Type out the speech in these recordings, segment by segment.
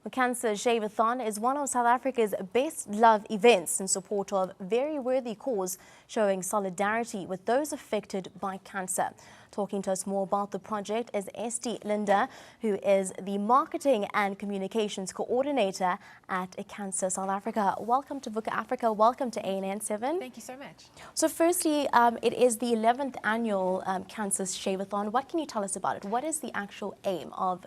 The CANSA Shavathon is one of South Africa's best loved events in support of very worthy cause, showing solidarity with those affected by cancer. Talking to us more about the project is Esti Lindner, who is the Marketing and Communications Coordinator at CANSA South Africa. Welcome to Vuka Africa. Welcome to ANN7. Thank you so much. So firstly, it is the 11th annual CANSA Shavathon. What can you tell us about it? What is the actual aim of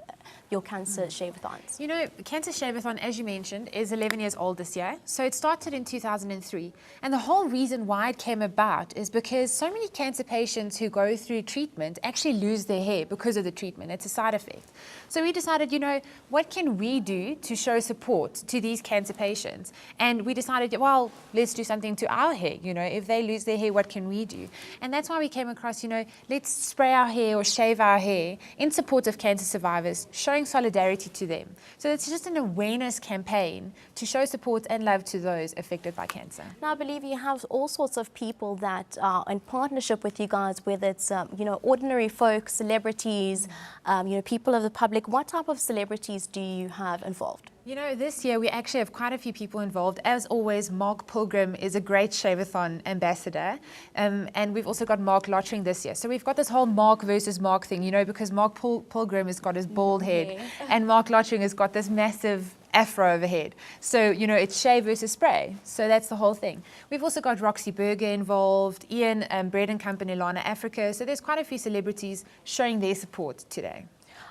your CANSA Shavathons? You know, CANSA Shavathon, as you mentioned, is 11 years old this year. So it started in 2003. And the whole reason why it came about is because so many cancer patients who go through treatment actually lose their hair because of the treatment. It's a side effect. So we decided, you know, what can we do to show support to these cancer patients? And we decided, well, let's do something to our hair. You know, if they lose their hair, what can we do? And that's why we came across, you know, let's spray our hair or shave our hair in support of cancer survivors, showing solidarity to them. So it's just an awareness campaign to show support and love to those affected by cancer. Now, I believe you have all sorts of people that are in partnership with you guys, whether it's, you know, ordinary folks, celebrities, you know, people of the public. What type of celebrities do you have involved? You know, this year we actually have quite a few people involved. As always, Mark Pilgrim is a great Shavathon ambassador. And we've also got Mark Lottering this year. So we've got this whole Mark versus Mark thing, you know, because Mark Pilgrim has got his bald head and Mark Lottering has got this massive afro overhead. So, you know, it's shave versus spray. So that's the whole thing. We've also got Roxy Burger involved, Ian, Bread and Company, Lana Africa. So there's quite a few celebrities showing their support today.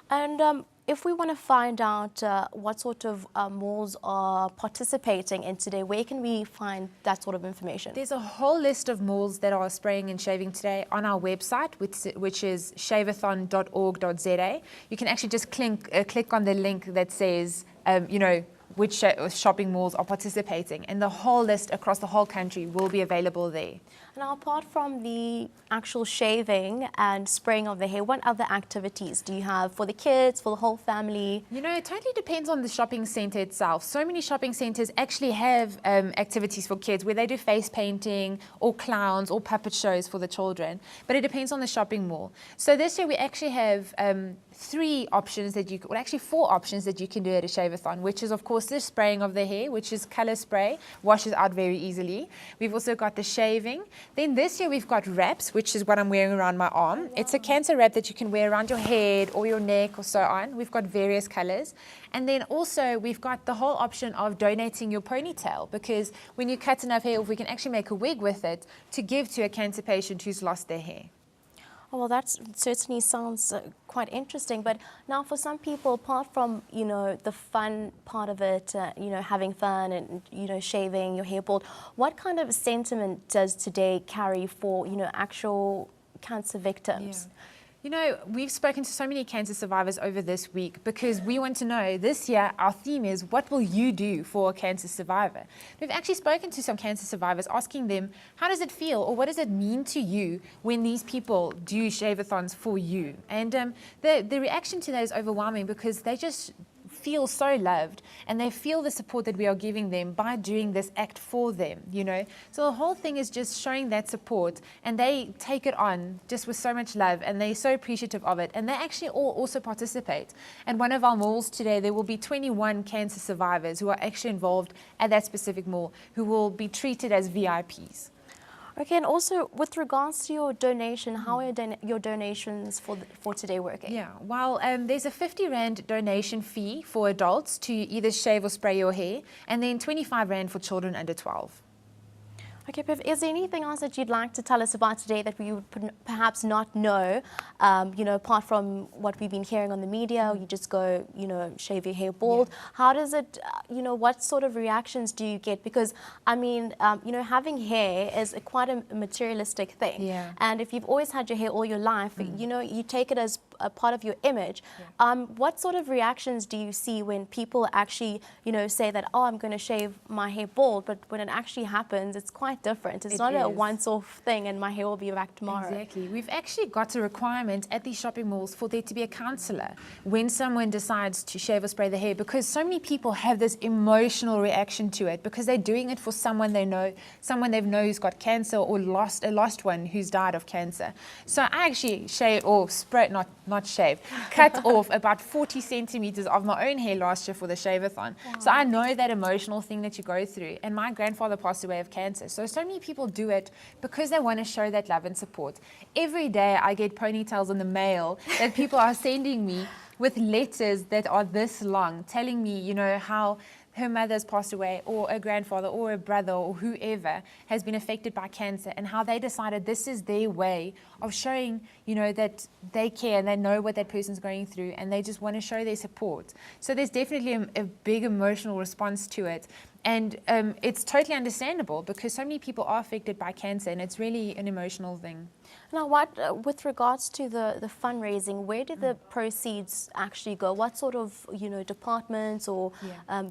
And if we want to find out what sort of malls are participating in today, where can we find that sort of information? There's a whole list of malls that are spraying and shaving today on our website, which is shavathon.org.za. You can actually just click on the link that says, you know, which shopping malls are participating, and the whole list across the whole country will be available there. Now, apart from the actual shaving and spraying of the hair, what other activities do you have for the kids, for the whole family? You know, it totally depends on the shopping centre itself. So many shopping centres actually have activities for kids where they do face painting or clowns or puppet shows for the children, but it depends on the shopping mall. So this year we actually have three options that you, well, actually four options that you can do at a Shavathon, which is of course the spraying of the hair, which is colour spray, washes out very easily. We've also got the shaving. Then this year we've got wraps, which is what I'm wearing around my arm. Oh, wow. It's a cancer wrap that you can wear around your head or your neck or so on. We've got various colours. And then also we've got the whole option of donating your ponytail, because when you cut enough hair off, we can actually make a wig with it to give to a cancer patient who's lost their hair. Oh, well, that certainly sounds quite interesting. But now for some people, apart from, you know, the fun part of it, you know, having fun and, you know, shaving your hair bald, what kind of sentiment does today carry for, you know, actual cancer victims? Yeah. You know, we've spoken to so many cancer survivors over this week because we want to know, this year our theme is, what will you do for a cancer survivor? We've actually spoken to some cancer survivors asking them, how does it feel or what does it mean to you when these people do shavathons for you? And the reaction to that is overwhelming because they just feel so loved and they feel the support that we are giving them by doing this act for them, you know. So the whole thing is just showing that support, and they take it on just with so much love and they're so appreciative of it, and they actually all also participate. At one of our malls today there will be 21 cancer survivors who are actually involved at that specific mall who will be treated as VIPs. Okay, and also with regards to your donation, how are your donations for today working? Yeah, well, there's a 50 Rand donation fee for adults to either shave or spray your hair, and then 25 Rand for children under 12. Okay, Piv, is there anything else that you'd like to tell us about today that we would perhaps not know, you know, apart from what we've been hearing on the media? You just go, you know, shave your hair bald. Yeah. How does it, you know, what sort of reactions do you get? Because, I mean, you know, having hair is quite a materialistic thing. Yeah. And if you've always had your hair all your life, you know, you take it as a part of your image. Yeah. What sort of reactions do you see when people actually, you know, say that, oh, I'm going to shave my hair bald, but when it actually happens, it's quite quite different. It's It not a is. once-off thing and my hair will be back tomorrow. Exactly. We've actually got a requirement at these shopping malls for there to be a counsellor when someone decides to shave or spray their hair, because so many people have this emotional reaction to it because they're doing it for someone they know, someone they know who's got cancer or lost a lost one who's died of cancer. So I actually shave or spray, not shave, cut off about 40 centimeters of my own hair last year for the Shavathon. Wow. So I know that emotional thing that you go through. And my grandfather passed away of cancer. So many people do it because they want to show that love and support. Every day I get ponytails in the mail that people are sending me with letters that are this long, telling me, you know, how her mother's passed away, or a grandfather or a brother or whoever has been affected by cancer, and how they decided this is their way of showing, you know, that they care and they know what that person's going through, and they just want to show their support. So there's definitely a big emotional response to it. And it's totally understandable because so many people are affected by cancer, and it's really an emotional thing. Now, what with regards to the fundraising, where do the proceeds actually go? What sort of, you know, departments or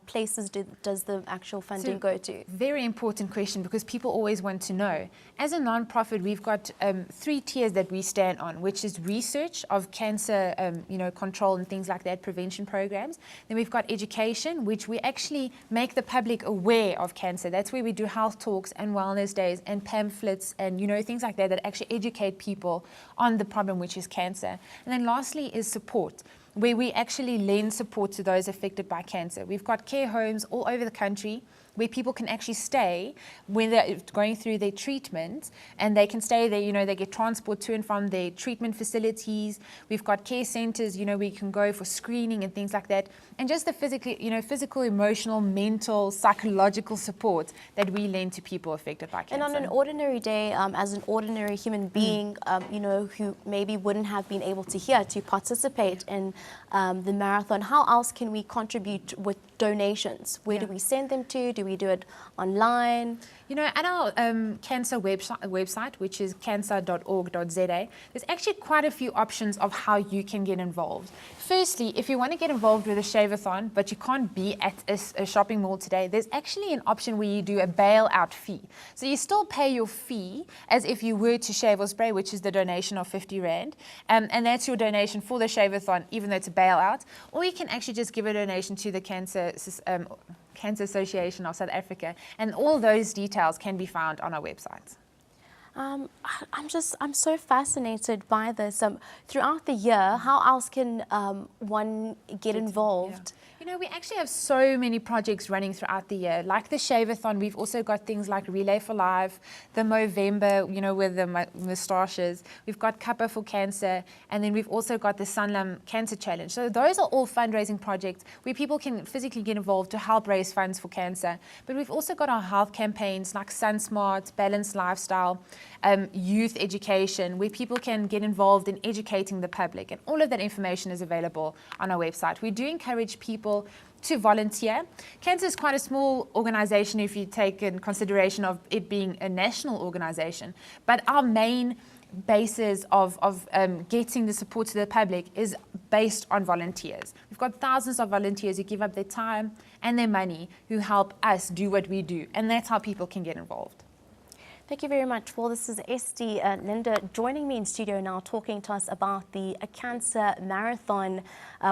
places does the actual funding go to? Very important question, because people always want to know. As a non-profit, we've got 3 tiers that we stand on, which is research of cancer, you know, control and things like that, prevention programs. Then we've got education, which we actually make the public aware of cancer. That's where we do health talks and wellness days and pamphlets and, you know, things like that actually educate people on the problem, which is cancer. And then lastly is support, where we actually lend support to those affected by cancer. We've got care homes all over the country where people can actually stay when they're going through their treatment, and they can stay there, you know, they get transport to and from their treatment facilities. We've got care centers, you know, where you can go for screening and things like that. And just the physical, emotional, mental, psychological support that we lend to people affected by cancer. And on an ordinary day, as an ordinary human being, you know, who maybe wouldn't have been able to participate in the marathon, how else can we contribute with donations? Where do we send them to? Do we do it online? You know, at our CANSA website, which is cansa.org.za, there's actually quite a few options of how you can get involved. Firstly, if you want to get involved with a Shavathon, but you can't be at a shopping mall today, there's actually an option where you do a bailout fee. So you still pay your fee as if you were to shave or spray, which is the donation of 50 Rand. And that's your donation for the Shavathon, even though it's a bailout. Or you can actually just give a donation to the Cancer Association of South Africa, and all those details can be found on our website. I'm so fascinated by this. Throughout the year, how else can one get involved? You know, we actually have so many projects running throughout the year. Like the Shavathon, we've also got things like Relay for Life, the Movember, you know, with the moustaches. We've got Kappa for Cancer, and then we've also got the Sanlam Cancer Challenge. So those are all fundraising projects where people can physically get involved to help raise funds for cancer. But we've also got our health campaigns like SunSmart, Balanced Lifestyle, youth education, where people can get involved in educating the public. And all of that information is available on our website. We do encourage people to volunteer. CANSA is quite a small organization if you take in consideration of it being a national organization. But our main basis of getting the support to the public is based on volunteers. We've got thousands of volunteers who give up their time and their money, who help us do what we do. And that's how people can get involved. Thank you very much. Well, this is Esti Lindner joining me in studio now, talking to us about the CANSA Marathon,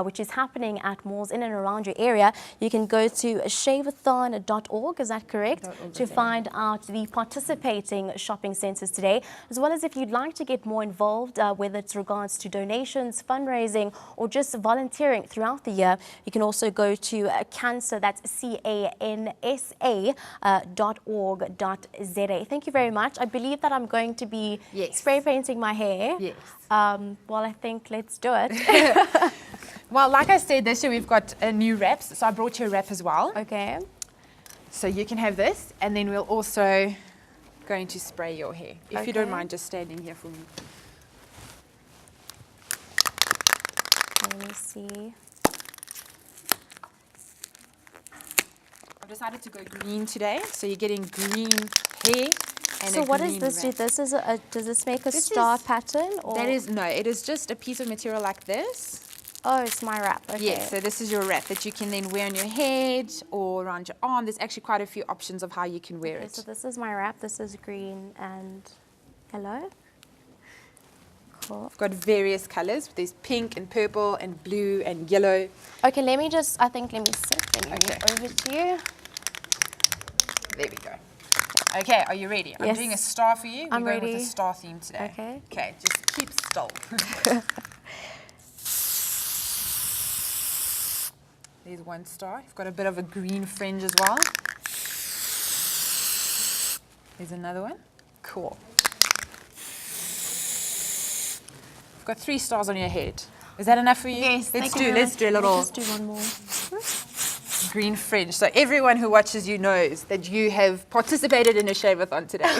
which is happening at malls in and around your area. You can go to shavathon.org, is that correct? To find out the participating shopping centres today, as well as if you'd like to get more involved, whether it's regards to donations, fundraising, or just volunteering throughout the year. You can also go to CANSA, that's CANSA.org.za. Thank you very much. I believe that I'm going to be spray painting my hair. Yes. Well, I think let's do it. Well, like I said, this year we've got new wraps, so I brought you a wrap as well. Okay. So you can have this, and then we'll also going to spray your hair. If you don't mind just standing here for me. Let me see. I've decided to go green today, so you're getting green hair. So what does this do? This is does this make a star pattern? Or? That is, no, it is just a piece of material like this. Oh, it's my wrap. Okay. Yes, so this is your wrap that you can then wear on your head or around your arm. There's actually quite a few options of how you can wear Okay, it. so this is my wrap. This is green and yellow. Cool. I've got various colors. There's pink and purple and blue and yellow. Okay, let me sit. Let me move over to you. There we go. Okay, are you ready? I'm Yes. doing a star for you. I'm We're going ready. with a star theme today. Okay. Okay, just keep still. There's one star. You've got a bit of a green fringe as well. There's another one. Cool. You've got 3 stars on your head. Is that enough for you? Yes. Let's do a little Let's just do one more. green fringe. So everyone who watches you knows that you have participated in a Shavathon today.